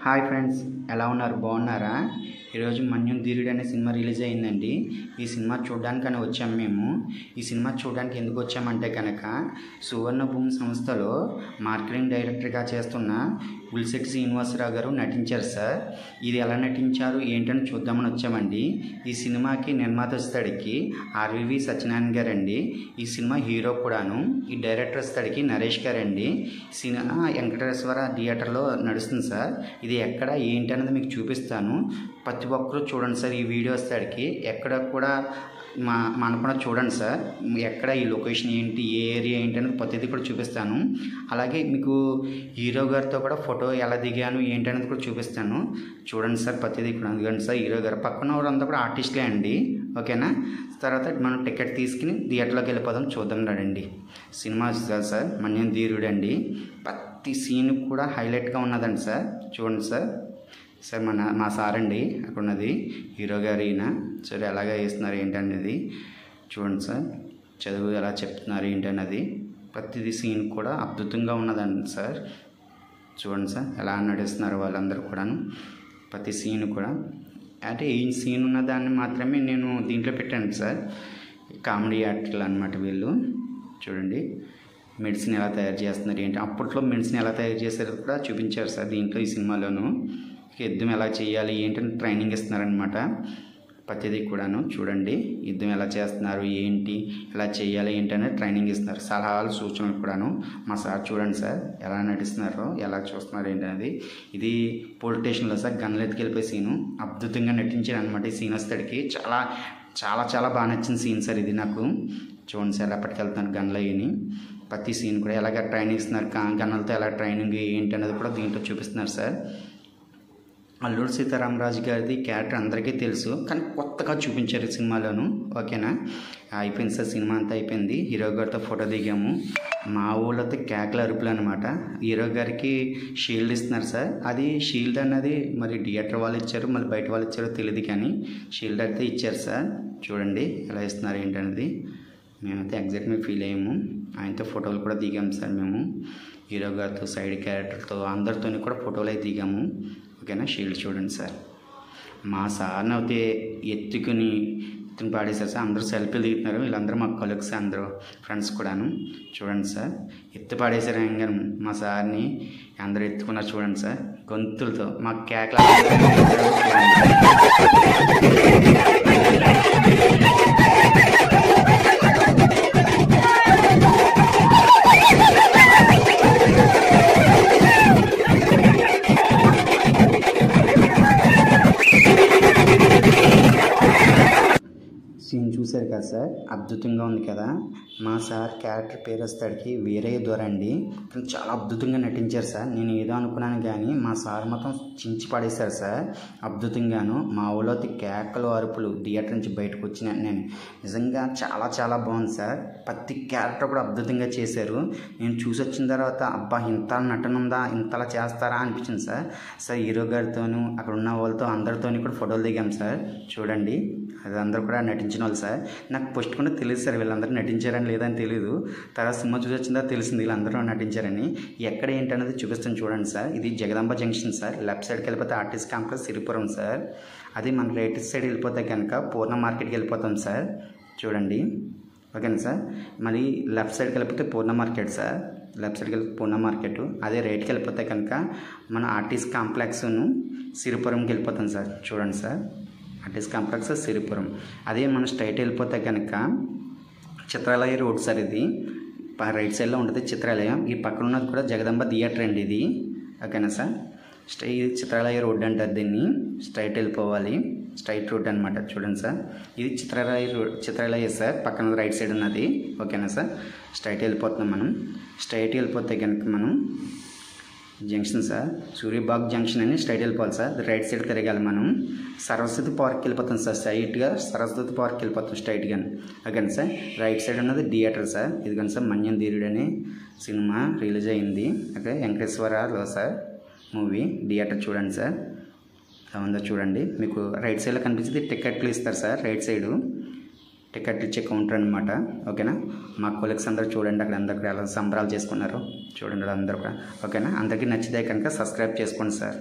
Hi friends, ఎలా ఉన్నారు? బాగున్నారా? ఈరోజు మన్యం ధీరుడు అనే సినిమా రిలీజ్ అయిందండి. ఈ సినిమా చూడడానికని వచ్చాము మేము. ఈ సినిమా చూడడానికి ఎందుకు వచ్చామంటే కనుక సువర్ణ భూమి సంస్థలో మార్కెటింగ్ డైరెక్టర్గా చేస్తున్న ఉల్శెట్టి శ్రీనివాసరావు గారు నటించారు సార్. ఇది ఎలా నటించారు ఏంటని చూద్దామని వచ్చామండి. ఈ సినిమాకి నిర్మాత వస్తాడికి ఆర్వివి సత్యనారాయణ గారండి. ఈ సినిమా హీరో కూడాను. ఈ డైరెక్టర్ వస్తాడికి నరేష్ గారండి. సినిమా వెంకటేశ్వర థియేటర్లో నడుస్తుంది సార్. ఇది ఎక్కడ ఏంటి అనేది మీకు చూపిస్తాను. ప్రతి ఒక్కరూ చూడండి సార్. ఈ వీడియో వస్తాడికి ఎక్కడ కూడా మనకుండా చూడండి సార్. ఎక్కడ ఈ లొకేషన్ ఏంటి, ఏ ఏరియా ఏంటి అనేది ప్రతిదీ కూడా చూపిస్తాను. అలాగే మీకు హీరో గారితో కూడా ఫోటో ఎలా దిగాను ఏంటి అనేది కూడా చూపిస్తాను. చూడండి సార్, ప్రతిదీ కూడా. అందుకండి సార్, హీరో గారు పక్కన వాళ్ళంతా కూడా ఆర్టిస్ట్లే అండి. ఓకేనా? తర్వాత మనం టికెట్ తీసుకుని థియేటర్లోకి వెళ్ళిపోదాం. చూద్దాం రండి. సినిమా సార్ మన్యం ధీరుడు అండి. ప్రతి సీన్ కూడా హైలైట్గా ఉన్నదండి సార్. చూడండి సార్. సార్ మా సార్ అండి అక్కడ ఉన్నది హీరో గారు. ఈయన సరే ఎలాగ వేస్తున్నారు ఏంటనేది చూడండి సార్. చదువు ఎలా చెప్తున్నారు ఏంటన్నది ప్రతిదీ సీన్ కూడా అద్భుతంగా ఉన్నదండి సార్. చూడండి సార్ ఎలా నడుస్తున్నారు వాళ్ళందరూ కూడాను. ప్రతి సీన్ కూడా అంటే ఈ సీన్ ఉన్న దాన్ని మాత్రమే నేను దీంట్లో పెట్టాను సార్. కామెడీ యాక్టర్లు అనమాట వీళ్ళు. చూడండి మెడిసిన్ ఎలా తయారు చేస్తున్నారు ఏంటి, అప్పట్లో మెడిసిన్ ఎలా తయారు చేశారో కూడా చూపించారు సార్ దీంట్లో. ఈ సినిమాలోను యుద్ధం ఎలా చేయాలి ఏంటని ట్రైనింగ్ ఇస్తున్నారనమాట ప్రతిదీ కూడాను. చూడండి యుద్ధం ఎలా చేస్తున్నారు ఏంటి, ఎలా చేయాలి ఏంటనే ట్రైనింగ్ ఇస్తున్నారు. సలహాలు సూచనలు కూడాను. మా సార్ చూడండి సార్ ఎలా నటిస్తున్నారో, ఎలా చూస్తున్నారు ఏంటనేది. ఇది పోలీస్ స్టేషన్లో సార్ గన్లు ఎత్తుకెళ్ళిపోయి సీను అద్భుతంగా నటించారు అనమాట. ఈ సీన్ వస్తాడికి చాలా చాలా చాలా బాగా నచ్చిన సీన్ సార్ ఇది నాకు. చూడండి సార్ ఎప్పటికెళ్తాను గన్లు అయ్యి. ప్రతి సీన్ కూడా ఎలాగ ట్రైనింగ్ ఇస్తున్నారు, గన్నులతో ఎలా ట్రైనింగ్ ఏంటి అనేది కూడా దీంట్లో చూపిస్తున్నారు సార్. అల్లూరి సీతారామరాజు గారిది క్యారెక్టర్ అందరికీ తెలుసు, కానీ కొత్తగా చూపించారు ఈ సినిమాలోను. ఓకేనా? అయిపోయింది సార్, సినిమా అంతా అయిపోయింది. హీరో గారితో ఫోటో దిగాము. మా ఊళ్ళతో కేకల అరుపులు అనమాట. హీరో గారికి షీల్డ్ ఇస్తున్నారు సార్. అది షీల్డ్ అన్నది మరి థియేటర్ వాళ్ళు ఇచ్చారు, మళ్ళీ బయట వాళ్ళు ఇచ్చారో తెలియదు, కానీ షీల్డ్ అయితే ఇచ్చారు సార్. చూడండి ఎలా ఇస్తున్నారు ఏంటనేది. మేమైతే ఎగ్జాక్ట్గా ఫీల్ అయ్యాము. ఆయనతో ఫోటోలు కూడా దిగాము సార్ మేము. హీరో గారితో, సైడ్ క్యారెక్టర్తో అందరితో కూడా ఫోటోలు అయితే దిగాము. ఓకేనా? షీల్డ్ చూడండి సార్. మా సార్ని అయితే ఎత్తుకుని పాడేశారు సార్. అందరూ సెల్ఫీలు దిగుతున్నారు. వీళ్ళందరూ మా కొలీగ్స్, అందరూ ఫ్రెండ్స్ కూడాను. చూడండి సార్ ఎత్తు పాడేశారు ఆయన. మా సార్ని అందరూ ఎత్తుకున్నారు. చూడండి సార్ గొంతులతో మా కేకల. సీన్ చూశారు కదా సార్, అద్భుతంగా ఉంది కదా. మా సార్ క్యారెక్టర్ పేరు వస్తాడికి వీరయ్య దొర అండి. చాలా అద్భుతంగా నటించారు సార్. నేను ఏదో అనుకున్నాను కానీ మా సార్ మొత్తం చించి పడేశారు సార్ అద్భుతంగాను. మా ఊళ్ళో కేకలు అరుపులు థియేటర్ నుంచి బయటకు వచ్చిన నేను నిజంగా చాలా చాలా బాగుంది సార్. ప్రతి క్యారెక్టర్ కూడా అద్భుతంగా చేశారు. నేను చూసి వచ్చిన తర్వాత అబ్బా ఇంత నటన ఉందా, ఇంతలా చేస్తారా అనిపించింది సార్. సార్ హీరో గారితోనూ అక్కడ ఉన్న వాళ్ళతో అందరితోని కూడా ఫోటోలు దిగాం సార్. చూడండి అది అందరూ కూడా నటించిన వాళ్ళు సార్. నాకు ఫస్ట్ కూడా తెలియదు సార్ వీళ్ళందరూ నటించారని లేదని తెలియదు. తర్వాత సినిమా చూసి వచ్చిందా తెలిసింది వీళ్ళందరూ నటించారని. ఎక్కడ ఏంటనేది చూపిస్తాను చూడండి సార్. ఇది జగదాంబ జంక్షన్ సార్. లెఫ్ట్ సైడ్కి వెళ్ళిపోతే ఆర్టిస్ట్ కాంప్లెక్స్ సిరిపురం సార్. అది మన రైట్ సైడ్ వెళ్ళిపోతే కనుక పూర్ణ మార్కెట్కి వెళ్ళిపోతాం సార్. చూడండి. ఓకేనా సార్? మరి లెఫ్ట్ సైడ్కి వెళ్ళిపోతే పూర్ణ మార్కెట్ సార్. లెఫ్ట్ సైడ్కి వెళ్ళిపోతే పూర్ణ మార్కెట్. అదే రైట్కి వెళ్ళిపోతే కనుక మన ఆర్టిస్ట్ కాంప్లెక్స్ను సిరిపురంకి వెళ్ళిపోతాం సార్. చూడండి సార్ ఆర్టిస్ట్ కాంప్లెక్స్ సిరిపురం. అదే మనం స్ట్రైట్ వెళ్ళిపోతే కనుక చిత్రాలయ రోడ్ సార్. ఇది రైట్ సైడ్లో ఉంటుంది చిత్రాలయం. ఈ పక్కన ఉన్నది కూడా జగదంబ థియేటర్ అండి ఇది. ఓకేనా సార్? చిత్రాలయ రోడ్ అంటారు దీన్ని. స్ట్రైట్ వెళ్ళిపోవాలి, స్ట్రైట్ రోడ్ అనమాట. చూడండి సార్ ఇది చిత్రాలయ సార్. పక్కన రైట్ సైడ్ ఉన్నది. ఓకేనా సార్? స్ట్రైట్ వెళ్ళిపోతున్నాం మనం. స్ట్రైట్ వెళ్ళిపోతే కనుక మనం జంక్షన్ సార్, సూర్యబాగ్ జంక్షన్ అని స్ట్రైట్ వెళ్ళిపోవాలి సార్. రైట్ సైడ్ తిరగాలి మనం. సరస్వతి పార్క్కి వెళ్ళిపోతాం సార్. స్ట్రైట్గా సరస్వతి పార్క్కి వెళ్ళిపోతాం స్ట్రైట్గా. ఓకేనా సార్? రైట్ సైడ్ ఉన్నది థియేటర్ సార్. ఇదిగోండి సార్ మన్యం ధీరుడు అనే సినిమా రిలీజ్ అయింది. ఓకే, వెంకటేశ్వరలో సార్ మూవీ. థియేటర్ చూడండి సార్ ఎలా ఉందో చూడండి. మీకు రైట్ సైడ్లో కనిపించింది టికెట్లు ఇస్తారు సార్. రైట్ సైడు టికెట్ ఇచ్చే కౌంటర్ అనమాట. ఓకేనా? మా కొలీగ్స్ అందరూ చూడండి అక్కడ అందరూ ఎలా సంబరాలు చేసుకున్నారు చూడండి అందరూ కూడా. ఓకేనా? అందరికీ నచ్చితే కనుక సబ్స్క్రైబ్ చేసుకోండి సార్.